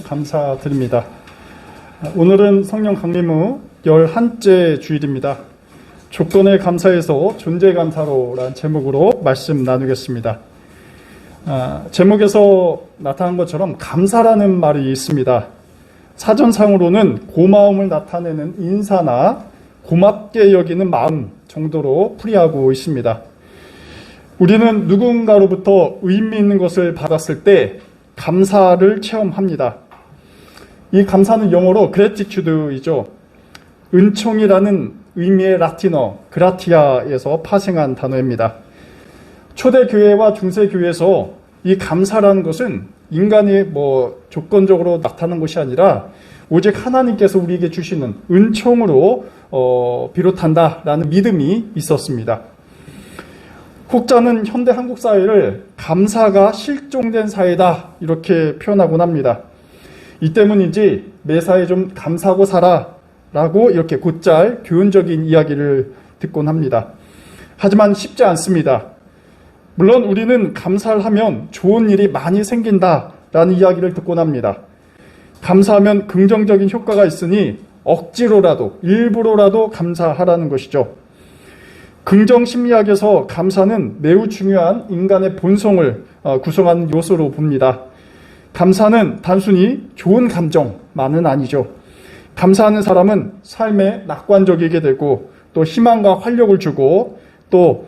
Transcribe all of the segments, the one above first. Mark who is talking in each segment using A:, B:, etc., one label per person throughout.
A: 감사드립니다. 오늘은 성령 강림 후 11째 주일입니다. 조건에 감사해서 존재 감사로라는 제목으로 말씀 나누겠습니다. 제목에서 나타난 것처럼 감사라는 말이 있습니다. 사전상으로는 고마움을 나타내는 인사나 고맙게 여기는 마음 정도로 풀이하고 있습니다. 우리는 누군가로부터 의미 있는 것을 받았을 때 감사를 체험합니다. 이 감사는 영어로 gratitude이죠. 은총이라는 의미의 라틴어 그라티아에서 파생한 단어입니다. 초대교회와 중세교회에서 이 감사라는 것은 인간이 조건적으로 나타나는 것이 아니라 오직 하나님께서 우리에게 주시는 은총으로 비롯한다라는 믿음이 있었습니다. 혹자는 현대 한국 사회를 감사가 실종된 사회다 이렇게 표현하곤 합니다. 이 때문인지 매사에 좀 감사하고 살아 라고 이렇게 곧잘 교훈적인 이야기를 듣곤 합니다. 하지만 쉽지 않습니다. 물론 우리는 감사를 하면 좋은 일이 많이 생긴다라는 이야기를 듣곤 합니다. 감사하면 긍정적인 효과가 있으니 억지로라도 일부러라도 감사하라는 것이죠. 긍정심리학에서 감사는 매우 중요한 인간의 본성을 구성하는 요소로 봅니다. 감사는 단순히 좋은 감정만은 아니죠. 감사하는 사람은 삶에 낙관적이게 되고 또 희망과 활력을 주고 또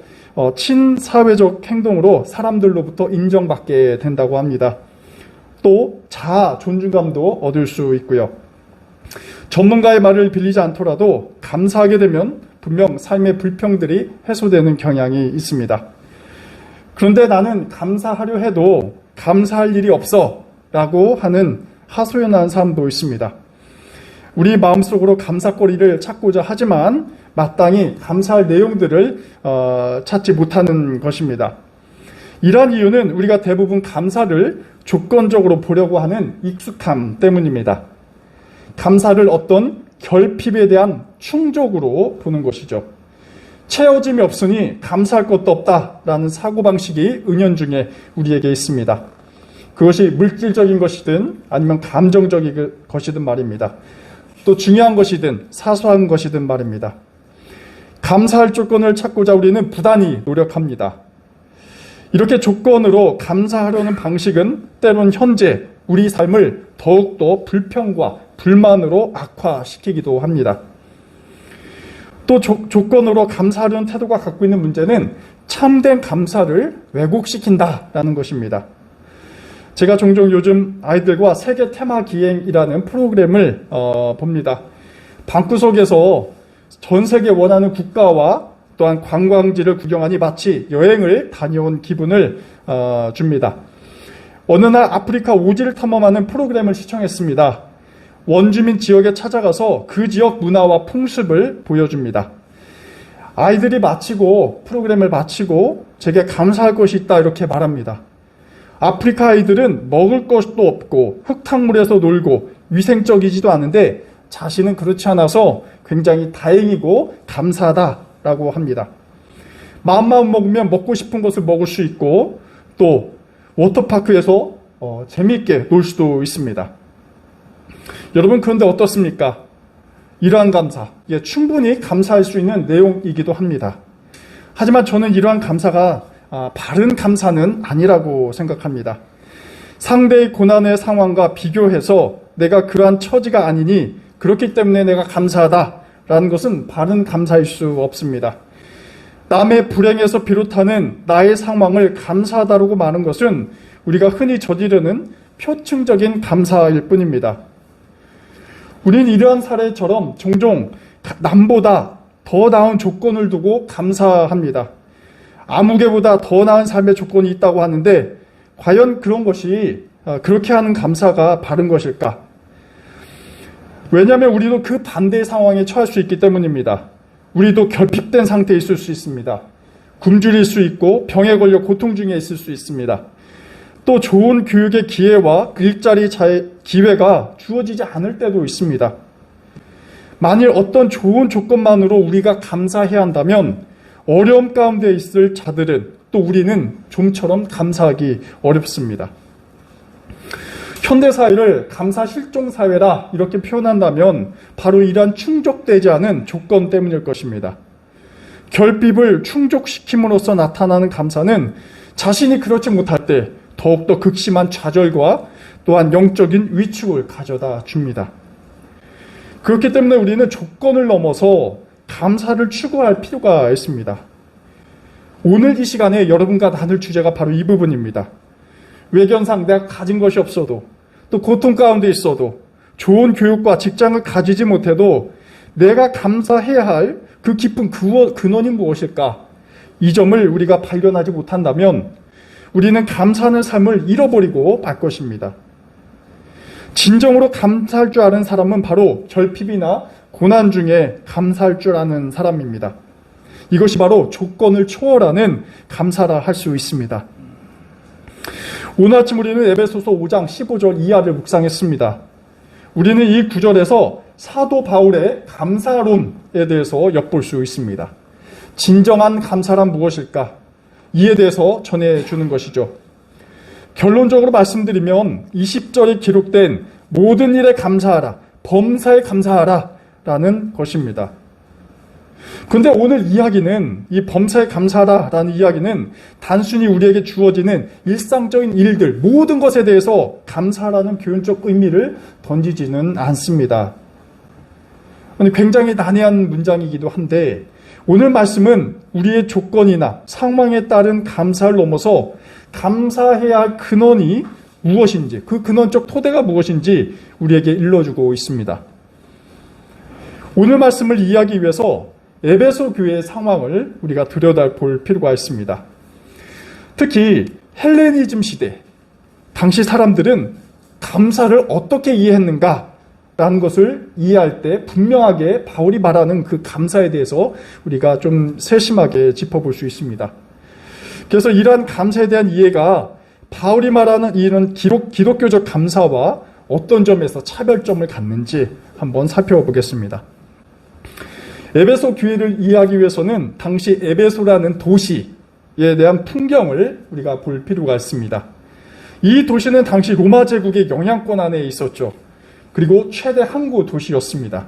A: 친사회적 행동으로 사람들로부터 인정받게 된다고 합니다. 또 자아 존중감도 얻을 수 있고요. 전문가의 말을 빌리지 않더라도 감사하게 되면 분명 삶의 불평들이 해소되는 경향이 있습니다. 그런데 나는 감사하려 해도 감사할 일이 없어 라고 하는 하소연하는 사람도 있습니다. 우리 마음속으로 감사거리를 찾고자 하지만 마땅히 감사할 내용들을 찾지 못하는 것입니다. 이러한 이유는 우리가 대부분 감사를 조건적으로 보려고 하는 익숙함 때문입니다. 감사를 어떤 결핍에 대한 충족으로 보는 것이죠. 채워짐이 없으니 감사할 것도 없다라는 사고방식이 은연중에 우리에게 있습니다. 그것이 물질적인 것이든 아니면 감정적인 것이든 말입니다. 또 중요한 것이든 사소한 것이든 말입니다. 감사할 조건을 찾고자 우리는 부단히 노력합니다. 이렇게 조건으로 감사하려는 방식은 때론 현재 우리 삶을 더욱더 불평과 불만으로 악화시키기도 합니다. 또 조건으로 감사하려는 태도가 갖고 있는 문제는 참된 감사를 왜곡시킨다라는 것입니다. 제가 종종 요즘 아이들과 세계 테마 기행이라는 프로그램을 봅니다. 방구석에서 전 세계 원하는 국가와 또한 관광지를 구경하니 마치 여행을 다녀온 기분을 줍니다. 어느 날 아프리카 오지를 탐험하는 프로그램을 시청했습니다. 원주민 지역에 찾아가서 그 지역 문화와 풍습을 보여줍니다. 아이들이 프로그램을 마치고 제게 감사할 것이 있다 이렇게 말합니다. 아프리카 아이들은 먹을 것도 없고 흙탕물에서 놀고 위생적이지도 않은데 자신은 그렇지 않아서 굉장히 다행이고 감사하다라고 합니다. 마음만 먹으면 먹고 싶은 것을 먹을 수 있고 또 워터파크에서 재미있게 놀 수도 있습니다. 여러분 그런데 어떻습니까? 이러한 감사, 충분히 감사할 수 있는 내용이기도 합니다. 하지만 저는 이러한 감사가 바른 감사는 아니라고 생각합니다. 상대의 고난의 상황과 비교해서 내가 그러한 처지가 아니니 그렇기 때문에 내가 감사하다라는 것은 바른 감사일 수 없습니다. 남의 불행에서 비롯하는 나의 상황을 감사하다라고 말하는 것은 우리가 흔히 저지르는 표층적인 감사일 뿐입니다. 우리는 이러한 사례처럼 종종 남보다 더 나은 조건을 두고 감사합니다. 아무개보다 더 나은 삶의 조건이 있다고 하는데 과연 그런 것이 그렇게 하는 감사가 바른 것일까? 왜냐하면 우리도 그 반대의 상황에 처할 수 있기 때문입니다. 우리도 결핍된 상태에 있을 수 있습니다. 굶주릴 수 있고 병에 걸려 고통 중에 있을 수 있습니다. 또 좋은 교육의 기회와 일자리 기회가 주어지지 않을 때도 있습니다. 만일 어떤 좋은 조건만으로 우리가 감사해야 한다면 어려움 가운데 있을 자들은 또 우리는 좀처럼 감사하기 어렵습니다. 현대사회를 감사실종사회라 이렇게 표현한다면 바로 이러한 충족되지 않은 조건 때문일 것입니다. 결핍을 충족시킴으로써 나타나는 감사는 자신이 그렇지 못할 때 더욱더 극심한 좌절과 또한 영적인 위축을 가져다 줍니다. 그렇기 때문에 우리는 조건을 넘어서 감사를 추구할 필요가 있습니다. 오늘 이 시간에 여러분과 나눌 주제가 바로 이 부분입니다. 외견상 내가 가진 것이 없어도 또 고통 가운데 있어도 좋은 교육과 직장을 가지지 못해도 내가 감사해야 할 그 깊은 근원이 무엇일까? 이 점을 우리가 발견하지 못한다면 우리는 감사하는 삶을 잃어버리고 말 것입니다. 진정으로 감사할 줄 아는 사람은 바로 결핍이나 고난 중에 감사할 줄 아는 사람입니다. 이것이 바로 조건을 초월하는 감사라 할 수 있습니다. 오늘 아침 우리는 에베소서 5장 15절 이하를 묵상했습니다. 우리는 이 구절에서 사도 바울의 감사론에 대해서 엿볼 수 있습니다. 진정한 감사란 무엇일까? 이에 대해서 전해주는 것이죠. 결론적으로 말씀드리면 20절에 기록된 모든 일에 감사하라, 범사에 감사하라 라는 것입니다. 그런데 오늘 이야기는 이 범사에 감사하라라는 이야기는 단순히 우리에게 주어지는 일상적인 일들, 모든 것에 대해서 감사하라는 교훈적 의미를 던지지는 않습니다. 굉장히 난해한 문장이기도 한데 오늘 말씀은 우리의 조건이나 상황에 따른 감사를 넘어서 감사해야 할 근원이 무엇인지, 그 근원적 토대가 무엇인지 우리에게 일러주고 있습니다. 오늘 말씀을 이해하기 위해서 에베소 교회의 상황을 우리가 들여다볼 필요가 있습니다. 특히 헬레니즘 시대, 당시 사람들은 감사를 어떻게 이해했는가라는 것을 이해할 때 분명하게 바울이 말하는 그 감사에 대해서 우리가 좀 세심하게 짚어볼 수 있습니다. 그래서 이러한 감사에 대한 이해가 바울이 말하는 이런 기독교적 감사와 어떤 점에서 차별점을 갖는지 한번 살펴보겠습니다. 에베소 교회를 이해하기 위해서는 당시 에베소라는 도시에 대한 풍경을 우리가 볼 필요가 있습니다. 이 도시는 당시 로마 제국의 영향권 안에 있었죠. 그리고 최대 항구 도시였습니다.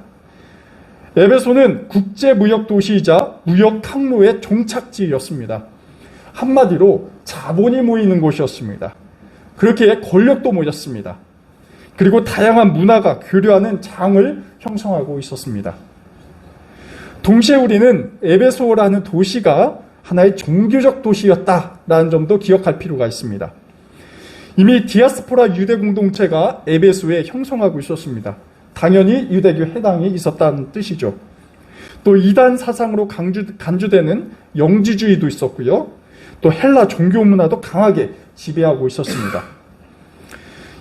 A: 에베소는 국제무역 도시이자 무역 항로의 종착지였습니다. 한마디로 자본이 모이는 곳이었습니다. 그렇게 권력도 모였습니다. 그리고 다양한 문화가 교류하는 장을 형성하고 있었습니다. 동시에 우리는 에베소라는 도시가 하나의 종교적 도시였다라는 점도 기억할 필요가 있습니다. 이미 디아스포라 유대 공동체가 에베소에 형성하고 있었습니다. 당연히 유대교 해당이 있었다는 뜻이죠. 또 이단 사상으로 간주되는 영지주의도 있었고요. 또 헬라 종교 문화도 강하게 지배하고 있었습니다.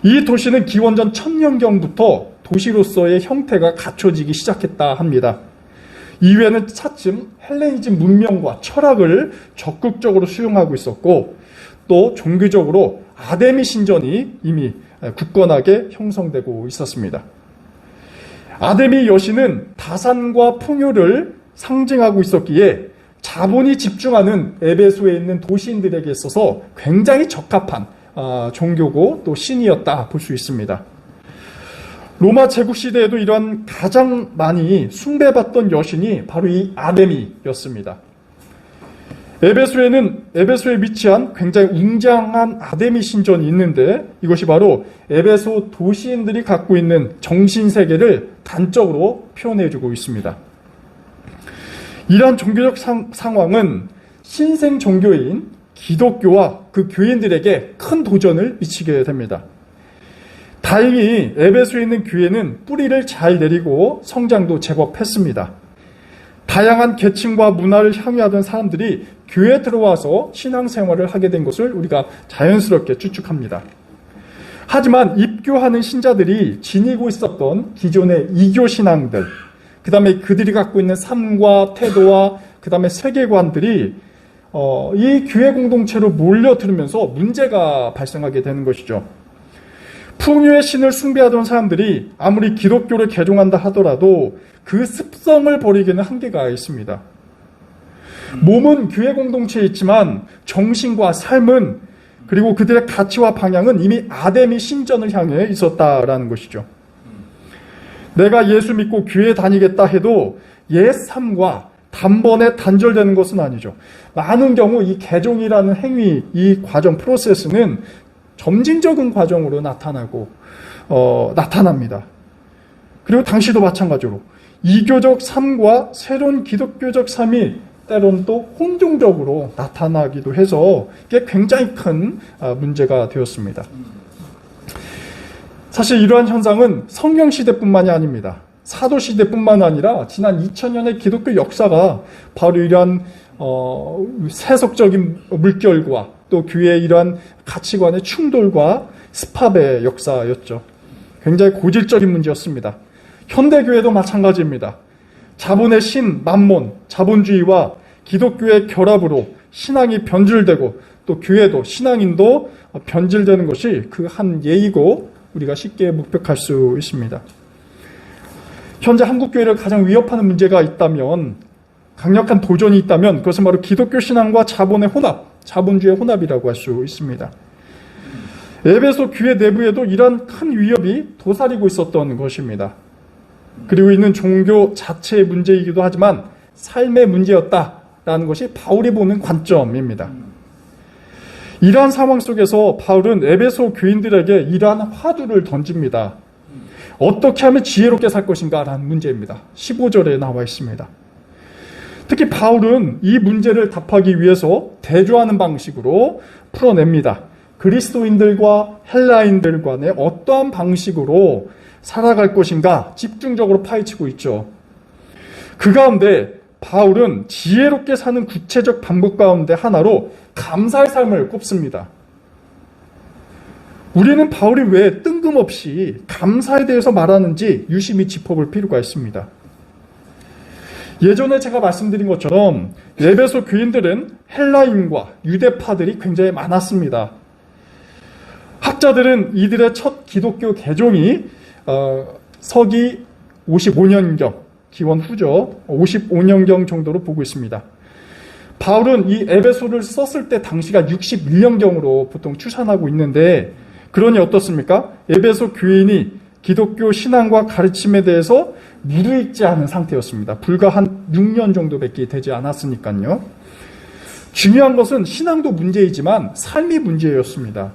A: 이 도시는 기원전 1000년경부터 도시로서의 형태가 갖춰지기 시작했다 합니다. 이후에는 차츰 헬레니즘 문명과 철학을 적극적으로 수용하고 있었고 또 종교적으로 아데미 신전이 이미 굳건하게 형성되고 있었습니다. 아데미 여신은 다산과 풍요를 상징하고 있었기에 자본이 집중하는 에베소에 있는 도시인들에게 있어서 굉장히 적합한 종교고 또 신이었다 볼 수 있습니다. 로마 제국 시대에도 이러한 가장 많이 숭배받던 여신이 바로 이 아데미였습니다. 에베소에 위치한 굉장히 웅장한 아데미 신전이 있는데 이것이 바로 에베소 도시인들이 갖고 있는 정신세계를 단적으로 표현해주고 있습니다. 이러한 종교적 상황은 신생 종교인 기독교와 그 교인들에게 큰 도전을 미치게 됩니다. 다행히 에베소에 있는 교회는 뿌리를 잘 내리고 성장도 제법 했습니다. 다양한 계층과 문화를 향유하던 사람들이 교회에 들어와서 신앙생활을 하게 된 것을 우리가 자연스럽게 추측합니다. 하지만 입교하는 신자들이 지니고 있었던 기존의 이교 신앙들, 그 다음에 그들이 갖고 있는 삶과 태도와 그 다음에 세계관들이 이 교회 공동체로 몰려들면서 문제가 발생하게 되는 것이죠. 풍요의 신을 숭배하던 사람들이 아무리 기독교를 개종한다 하더라도 그 습성을 버리기는 한계가 있습니다. 몸은 교회 공동체에 있지만 정신과 삶은 그리고 그들의 가치와 방향은 이미 아데미 신전을 향해 있었다라는 것이죠. 내가 예수 믿고 교회 다니겠다 해도 옛 삶과 단번에 단절되는 것은 아니죠. 많은 경우 이 개종이라는 행위, 이 과정, 프로세스는 점진적인 과정으로 나타납니다. 그리고 당시도 마찬가지로 이교적 삶과 새로운 기독교적 삶이 때로는 또 혼종적으로 나타나기도 해서 이게 굉장히 큰 문제가 되었습니다. 사실 이러한 현상은 성경시대뿐만이 아닙니다. 사도시대뿐만 아니라 지난 2000년의 기독교 역사가 바로 이러한 세속적인 물결과 또 교회의 이러한 가치관의 충돌과 스팝의 역사였죠. 굉장히 고질적인 문제였습니다. 현대교회도 마찬가지입니다. 자본의 신, 만몬, 자본주의와 기독교의 결합으로 신앙이 변질되고 또 교회도 신앙인도 변질되는 것이 그 한 예이고 우리가 쉽게 묵벽할 수 있습니다. 현재 한국교회를 가장 위협하는 문제가 있다면, 강력한 도전이 있다면 그것은 바로 기독교 신앙과 자본의 혼합, 자본주의의 혼합이라고 할 수 있습니다. 에베소 교회 내부에도 이러한 큰 위협이 도사리고 있었던 것입니다. 그리고 이는 종교 자체의 문제이기도 하지만 삶의 문제였다라는 것이 바울이 보는 관점입니다. 이러한 상황 속에서 바울은 에베소 교인들에게 이러한 화두를 던집니다. 어떻게 하면 지혜롭게 살 것인가 라는 문제입니다. 15절에 나와 있습니다. 특히 바울은 이 문제를 답하기 위해서 대조하는 방식으로 풀어냅니다. 그리스도인들과 헬라인들 간에 어떠한 방식으로 살아갈 것인가 집중적으로 파헤치고 있죠. 그 가운데 바울은 지혜롭게 사는 구체적 방법 가운데 하나로 감사의 삶을 꼽습니다. 우리는 바울이 왜 뜬금없이 감사에 대해서 말하는지 유심히 짚어볼 필요가 있습니다. 예전에 제가 말씀드린 것처럼 에베소 교인들은 헬라인과 유대파들이 굉장히 많았습니다. 학자들은 이들의 첫 기독교 개종이 서기 55년경, 기원 후죠. 55년경 정도로 보고 있습니다. 바울은 이 에베소를 썼을 때 당시가 61년경으로 보통 추산하고 있는데, 그러니 어떻습니까? 에베소 교인이 기독교 신앙과 가르침에 대해서 무르익지 않은 상태였습니다. 불과 한 6년 정도밖에 되지 않았으니까요. 중요한 것은 신앙도 문제이지만 삶이 문제였습니다.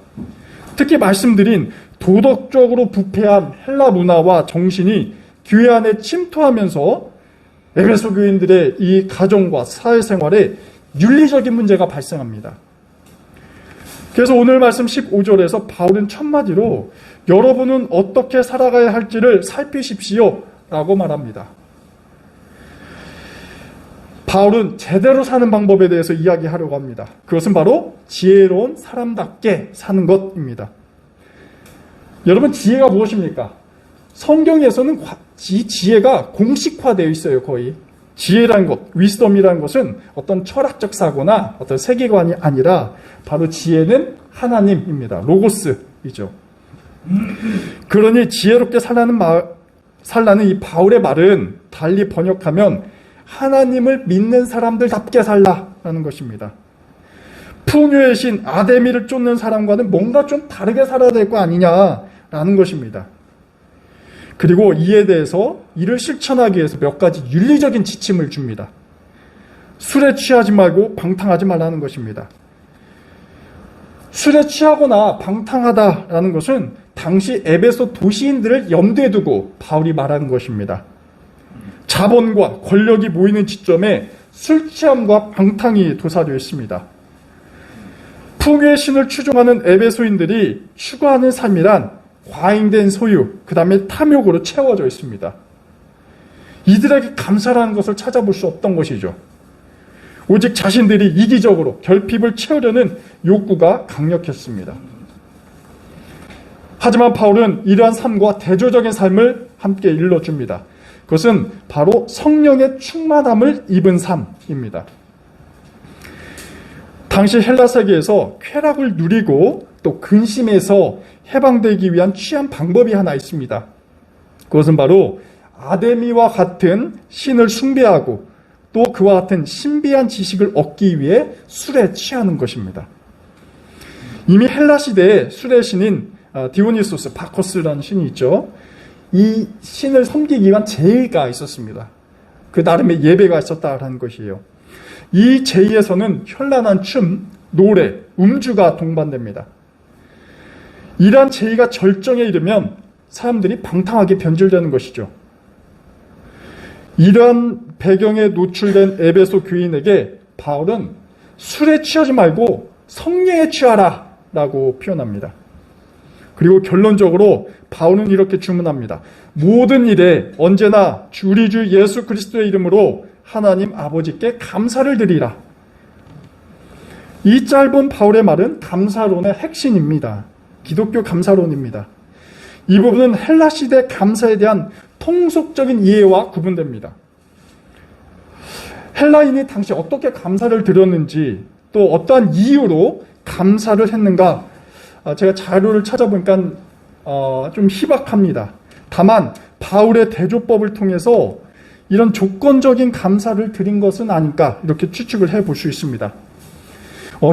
A: 특히 말씀드린 도덕적으로 부패한 헬라 문화와 정신이 교회 안에 침투하면서 에베소 교인들의 이 가정과 사회생활에 윤리적인 문제가 발생합니다. 그래서 오늘 말씀 15절에서 바울은 첫마디로 여러분은 어떻게 살아가야 할지를 살피십시오 라고 말합니다. 바울은 제대로 사는 방법에 대해서 이야기하려고 합니다. 그것은 바로 지혜로운 사람답게 사는 것입니다. 여러분, 지혜가 무엇입니까? 성경에서는 이 지혜가 공식화되어 있어요, 거의. 지혜라는 것, 위스덤이라는 것은 어떤 철학적 사고나 어떤 세계관이 아니라 바로 지혜는 하나님입니다. 로고스이죠. 그러니 지혜롭게 살라는 이 바울의 말은 달리 번역하면 하나님을 믿는 사람들답게 살라라는 것입니다. 풍요의 신 아데미를 쫓는 사람과는 뭔가 좀 다르게 살아야 될 거 아니냐라는 것입니다. 그리고 이에 대해서 이를 실천하기 위해서 몇 가지 윤리적인 지침을 줍니다. 술에 취하지 말고 방탕하지 말라는 것입니다. 술에 취하거나 방탕하다라는 것은 당시 에베소 도시인들을 염두에 두고 바울이 말하는 것입니다. 자본과 권력이 모이는 지점에 술 취함과 방탕이 도사되어 있습니다. 풍요의 신을 추종하는 에베소인들이 추구하는 삶이란 과잉된 소유, 그 다음에 탐욕으로 채워져 있습니다. 이들에게 감사라는 것을 찾아볼 수 없던 것이죠. 오직 자신들이 이기적으로 결핍을 채우려는 욕구가 강력했습니다. 하지만 바울은 이러한 삶과 대조적인 삶을 함께 일러줍니다. 그것은 바로 성령의 충만함을 입은 삶입니다. 당시 헬라 세계에서 쾌락을 누리고 또 근심에서 해방되기 위한 취한 방법이 하나 있습니다. 그것은 바로 아데미와 같은 신을 숭배하고 또 그와 같은 신비한 지식을 얻기 위해 술에 취하는 것입니다. 이미 헬라 시대에 술의 신인 디오니소스, 바커스라는 신이 있죠. 이 신을 섬기기 위한 제의가 있었습니다. 그 나름의 예배가 있었다라는 것이에요. 이 제의에서는 현란한 춤, 노래, 음주가 동반됩니다. 이러한 제의가 절정에 이르면 사람들이 방탕하게 변질되는 것이죠. 이러한 배경에 노출된 에베소 교인에게 바울은 술에 취하지 말고 성령에 취하라 라고 표현합니다. 그리고 결론적으로 바울은 이렇게 주문합니다. 모든 일에 언제나 우리 주 예수 그리스도의 이름으로 하나님 아버지께 감사를 드리라. 이 짧은 바울의 말은 감사론의 핵심입니다. 기독교 감사론입니다. 이 부분은 헬라 시대 감사에 대한 통속적인 이해와 구분됩니다. 헬라인이 당시 어떻게 감사를 드렸는지 또 어떠한 이유로 감사를 했는가, 제가 자료를 찾아보니까 좀 희박합니다. 다만 바울의 대조법을 통해서 이런 조건적인 감사를 드린 것은 아닐까 이렇게 추측을 해볼 수 있습니다.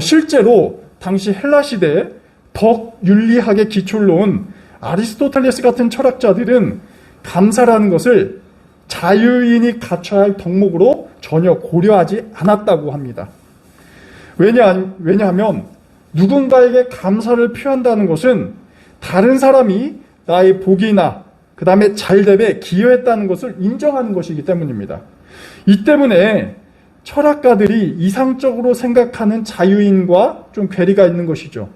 A: 실제로 당시 헬라 시대에 덕 윤리학에 기초를 놓은 아리스토텔레스 같은 철학자들은 감사라는 것을 자유인이 갖춰야 할 덕목으로 전혀 고려하지 않았다고 합니다. 왜냐하면 누군가에게 감사를 표한다는 것은 다른 사람이 나의 복이나 그 다음에 잘됨에 기여했다는 것을 인정하는 것이기 때문입니다. 이 때문에 철학가들이 이상적으로 생각하는 자유인과 좀 괴리가 있는 것이죠.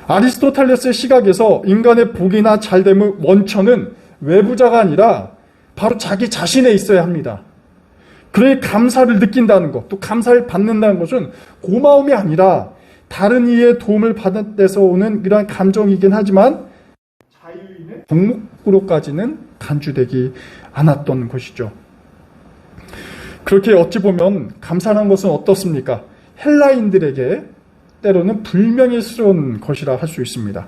A: 아리스토텔레스의 시각에서 인간의 복이나 잘됨의 원천은 외부자가 아니라 바로 자기 자신에 있어야 합니다. 그러니 감사를 느낀다는 것, 또 감사를 받는다는 것은 고마움이 아니라 다른 이의 도움을 받은 데서 오는 이러한 감정이긴 하지만 자유인의 덕목으로까지는 간주되지 않았던 것이죠. 그렇게 어찌 보면 감사라는 것은 어떻습니까? 헬라인들에게 때로는 불명예스러운 것이라 할 수 있습니다.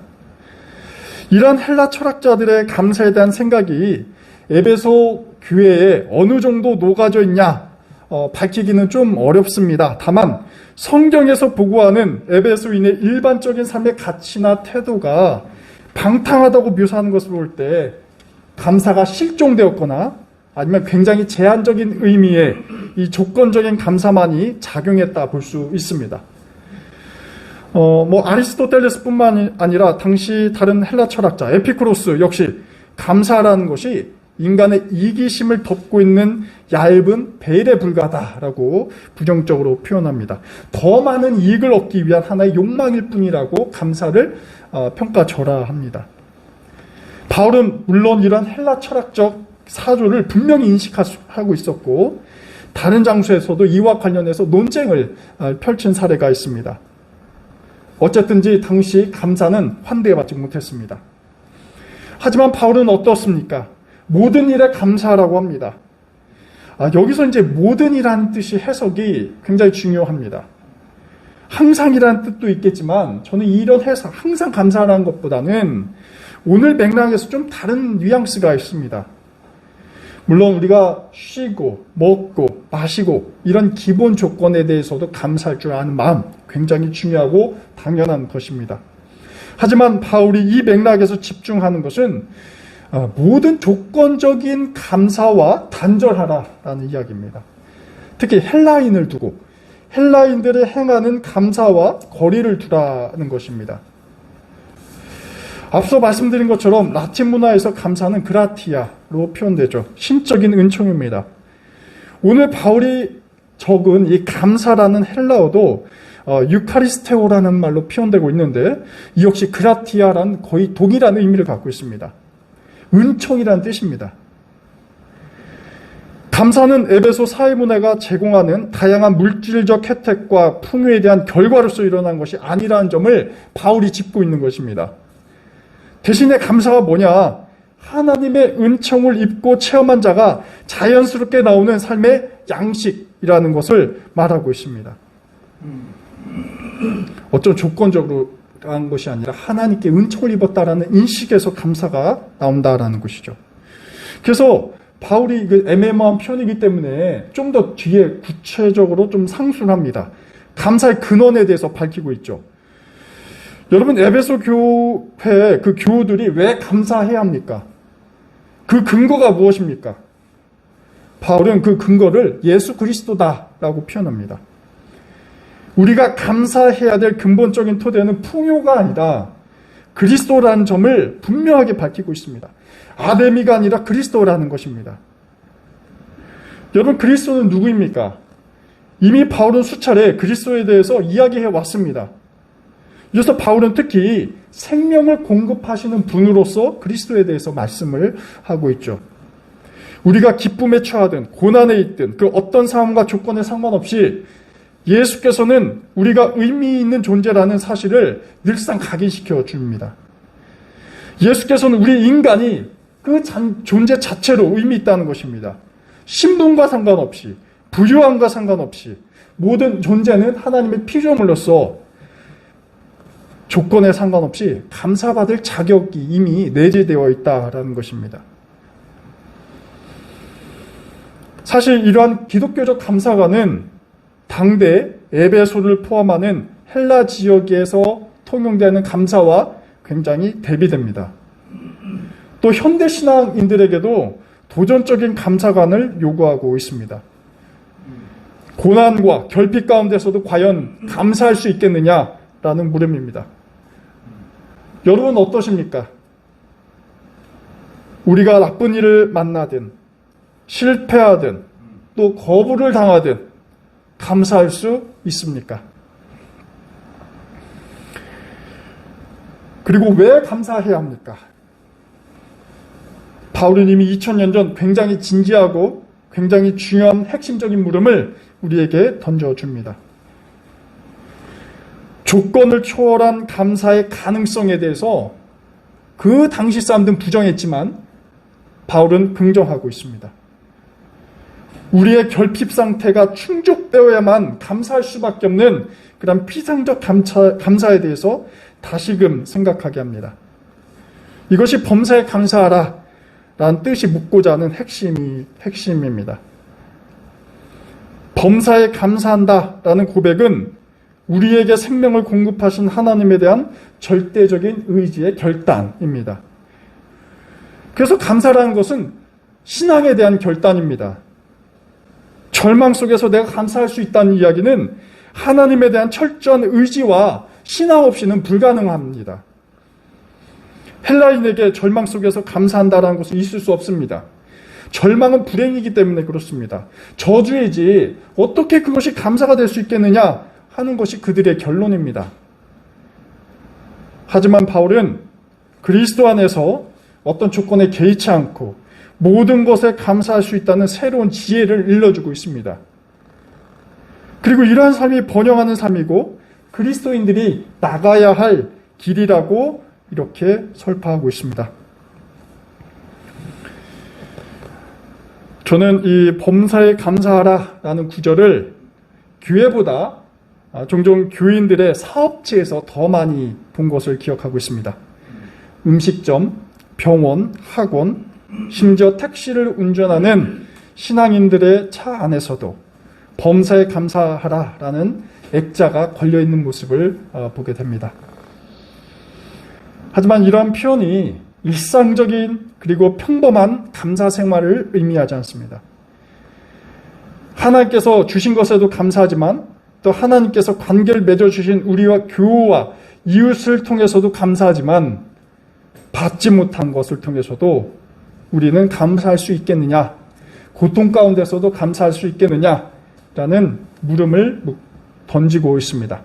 A: 이러한 헬라 철학자들의 감사에 대한 생각이 에베소 교회에 어느 정도 녹아져 있냐 밝히기는 좀 어렵습니다. 다만 성경에서 보고하는 에베소인의 일반적인 삶의 가치나 태도가 방탕하다고 묘사하는 것을 볼 때 감사가 실종되었거나 아니면 굉장히 제한적인 의미의 이 조건적인 감사만이 작용했다 볼 수 있습니다. 아리스토텔레스뿐만 아니라 당시 다른 헬라 철학자 에피쿠로스 역시 감사라는 것이 인간의 이기심을 덮고 있는 얇은 베일에 불과하다라고 부정적으로 표현합니다. 더 많은 이익을 얻기 위한 하나의 욕망일 뿐이라고 감사를 평가절하합니다. 바울은 물론 이런 헬라 철학적 사조를 분명히 인식하고 있었고 다른 장소에서도 이와 관련해서 논쟁을 펼친 사례가 있습니다. 어쨌든지 당시 감사는 환대받지 못했습니다. 하지만 바울은 어떻습니까? 모든 일에 감사하라고 합니다. 여기서 이제 모든 일이라는 뜻이 해석이 굉장히 중요합니다. 항상이라는 뜻도 있겠지만 저는 이런 해석, 항상 감사하라는 것보다는 오늘 맥락에서 좀 다른 뉘앙스가 있습니다. 물론 우리가 쉬고 먹고 마시고 이런 기본 조건에 대해서도 감사할 줄 아는 마음 굉장히 중요하고 당연한 것입니다. 하지만 바울이 이 맥락에서 집중하는 것은 모든 조건적인 감사와 단절하라라는 이야기입니다. 특히 헬라인을 두고 헬라인들의 행하는 감사와 거리를 두라는 것입니다. 앞서 말씀드린 것처럼 라틴 문화에서 감사는 그라티아로 표현되죠. 신적인 은총입니다. 오늘 바울이 적은 이 감사라는 헬라어도 유카리스테오라는 말로 표현되고 있는데 이 역시 그라티아라는 거의 동일한 의미를 갖고 있습니다. 은총이라는 뜻입니다. 감사는 에베소 사회문화가 제공하는 다양한 물질적 혜택과 풍요에 대한 결과로서 일어난 것이 아니라는 점을 바울이 짚고 있는 것입니다. 대신에 감사가 뭐냐? 하나님의 은총을 입고 체험한 자가 자연스럽게 나오는 삶의 양식이라는 것을 말하고 있습니다. 어떤 조건적으로 한 것이 아니라 하나님께 은총을 입었다라는 인식에서 감사가 나온다라는 것이죠. 그래서 바울이 애매모호한 표현이기 때문에 좀 더 뒤에 구체적으로 좀 상술합니다. 감사의 근원에 대해서 밝히고 있죠. 여러분, 에베소 교회 그 교우들이 왜 감사해야 합니까? 그 근거가 무엇입니까? 바울은 그 근거를 예수 그리스도다라고 표현합니다. 우리가 감사해야 될 근본적인 토대는 풍요가 아니라 그리스도라는 점을 분명하게 밝히고 있습니다. 아데미가 아니라 그리스도라는 것입니다. 여러분, 그리스도는 누구입니까? 이미 바울은 수차례 그리스도에 대해서 이야기해 왔습니다. 그래서 바울은 특히 생명을 공급하시는 분으로서 그리스도에 대해서 말씀을 하고 있죠. 우리가 기쁨에 처하든 고난에 있든 그 어떤 상황과 조건에 상관없이 예수께서는 우리가 의미 있는 존재라는 사실을 늘상 각인시켜 줍니다. 예수께서는 우리 인간이 그 존재 자체로 의미 있다는 것입니다. 신분과 상관없이, 부유함과 상관없이 모든 존재는 하나님의 피조물로서 조건에 상관없이 감사받을 자격이 이미 내재되어 있다는 것입니다. 사실 이러한 기독교적 감사가는 당대 에베소를 포함하는 헬라 지역에서 통용되는 감사와 굉장히 대비됩니다. 또 현대 신앙인들에게도 도전적인 감사관을 요구하고 있습니다. 고난과 결핍 가운데서도 과연 감사할 수 있겠느냐라는 물음입니다. 여러분 어떠십니까? 우리가 나쁜 일을 만나든 실패하든 또 거부를 당하든 감사할 수 있습니까? 그리고 왜 감사해야 합니까? 바울은 이미 2000년 전 굉장히 진지하고 굉장히 중요한 핵심적인 물음을 우리에게 던져줍니다. 조건을 초월한 감사의 가능성에 대해서 그 당시 사람들은 부정했지만 바울은 긍정하고 있습니다. 우리의 결핍 상태가 충족되어야만 감사할 수밖에 없는 그런 피상적 감사에 대해서 다시금 생각하게 합니다. 이것이 범사에 감사하라 라는 뜻이 묻고자 하는 핵심입니다. 범사에 감사한다 라는 고백은 우리에게 생명을 공급하신 하나님에 대한 절대적인 의지의 결단입니다. 그래서 감사라는 것은 신앙에 대한 결단입니다. 절망 속에서 내가 감사할 수 있다는 이야기는 하나님에 대한 철저한 의지와 신앙 없이는 불가능합니다. 헬라인에게 절망 속에서 감사한다는 것은 있을 수 없습니다. 절망은 불행이기 때문에 그렇습니다. 저주이지 어떻게 그것이 감사가 될 수 있겠느냐 하는 것이 그들의 결론입니다. 하지만 바울은 그리스도 안에서 어떤 조건에 개의치 않고 모든 것에 감사할 수 있다는 새로운 지혜를 일러주고 있습니다. 그리고 이러한 삶이 번영하는 삶이고 그리스도인들이 나가야 할 길이라고 이렇게 설파하고 있습니다. 저는 이 범사에 감사하라 라는 구절을 교회보다 종종 교인들의 사업체에서 더 많이 본 것을 기억하고 있습니다. 음식점, 병원, 학원, 심지어 택시를 운전하는 신앙인들의 차 안에서도 범사에 감사하라라는 액자가 걸려있는 모습을 보게 됩니다. 하지만 이러한 표현이 일상적인 그리고 평범한 감사 생활을 의미하지 않습니다. 하나님께서 주신 것에도 감사하지만 또 하나님께서 관계를 맺어주신 우리와 교우와 이웃을 통해서도 감사하지만 받지 못한 것을 통해서도 우리는 감사할 수 있겠느냐, 고통 가운데서도 감사할 수 있겠느냐라는 물음을 던지고 있습니다.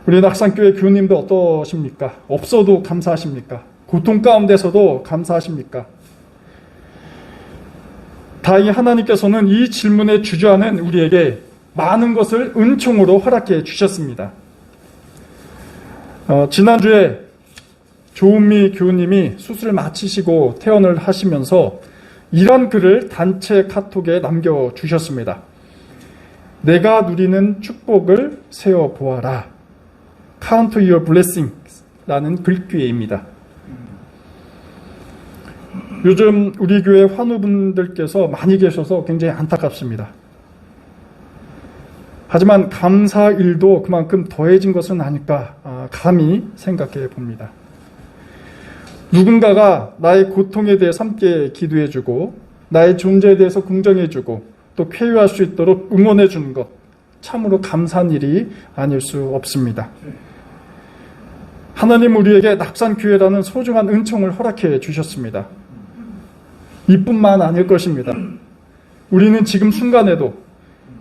A: 우리 낙산교회 교우님도 어떠십니까? 없어도 감사하십니까? 고통 가운데서도 감사하십니까? 다행히 하나님께서는 이 질문에 주저하는 우리에게 많은 것을 은총으로 허락해 주셨습니다. 지난주에 조은미 교우님이 수술을 마치시고 퇴원을 하시면서 이런 글을 단체 카톡에 남겨주셨습니다. 내가 누리는 축복을 세어보아라. Count your blessings 라는 글귀입니다. 요즘 우리 교회 환우분들께서 많이 계셔서 굉장히 안타깝습니다. 하지만 감사 일도 그만큼 더해진 것은 아닐까 감히 생각해 봅니다. 누군가가 나의 고통에 대해서 함께 기도해주고 나의 존재에 대해서 긍정해주고 또 쾌유할 수 있도록 응원해주는 것, 참으로 감사한 일이 아닐 수 없습니다. 하나님 우리에게 낙산교회라는 소중한 은총을 허락해 주셨습니다. 이뿐만 아닐 것입니다. 우리는 지금 순간에도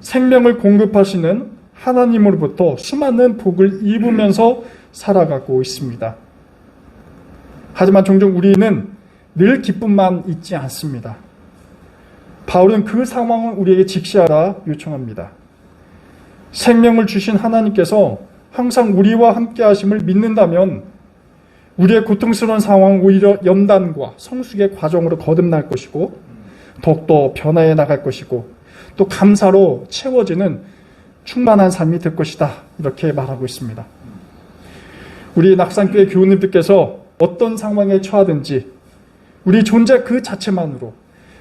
A: 생명을 공급하시는 하나님으로부터 수많은 복을 입으면서 살아가고 있습니다. 하지만 종종 우리는 늘 기쁨만 있지 않습니다. 바울은 그 상황을 우리에게 직시하라 요청합니다. 생명을 주신 하나님께서 항상 우리와 함께 하심을 믿는다면 우리의 고통스러운 상황은 오히려 연단과 성숙의 과정으로 거듭날 것이고 더욱더 변화해 나갈 것이고 또 감사로 채워지는 충만한 삶이 될 것이다. 이렇게 말하고 있습니다. 우리 낙산교회 교우님들께서 어떤 상황에 처하든지 우리 존재 그 자체만으로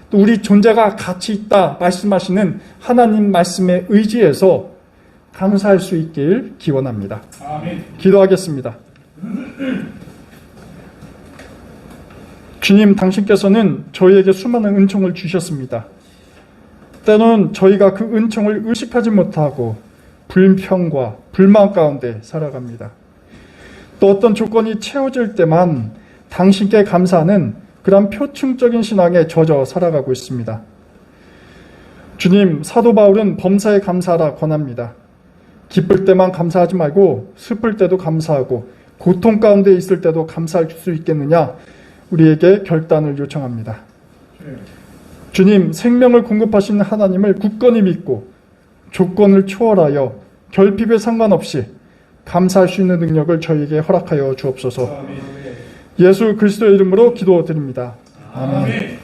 A: 또 우리 존재가 가치 있다 말씀하시는 하나님 말씀에 의지해서 감사할 수 있길 기원합니다. 아멘. 기도하겠습니다. 주님, 당신께서는 저희에게 수많은 은총을 주셨습니다. 때로는 저희가 그 은총을 의식하지 못하고 불평과 불만 가운데 살아갑니다. 또 어떤 조건이 채워질 때만 당신께 감사하는 그런 표층적인 신앙에 젖어 살아가고 있습니다. 주님, 사도 바울은 범사에 감사하라 권합니다. 기쁠 때만 감사하지 말고 슬플 때도 감사하고 고통 가운데 있을 때도 감사할 수 있겠느냐 우리에게 결단을 요청합니다. 주님, 생명을 공급하시는 하나님을 굳건히 믿고 조건을 초월하여 결핍에 상관없이 감사할 수 있는 능력을 저희에게 허락하여 주옵소서. 예수 그리스도의 이름으로 기도드립니다. 아멘.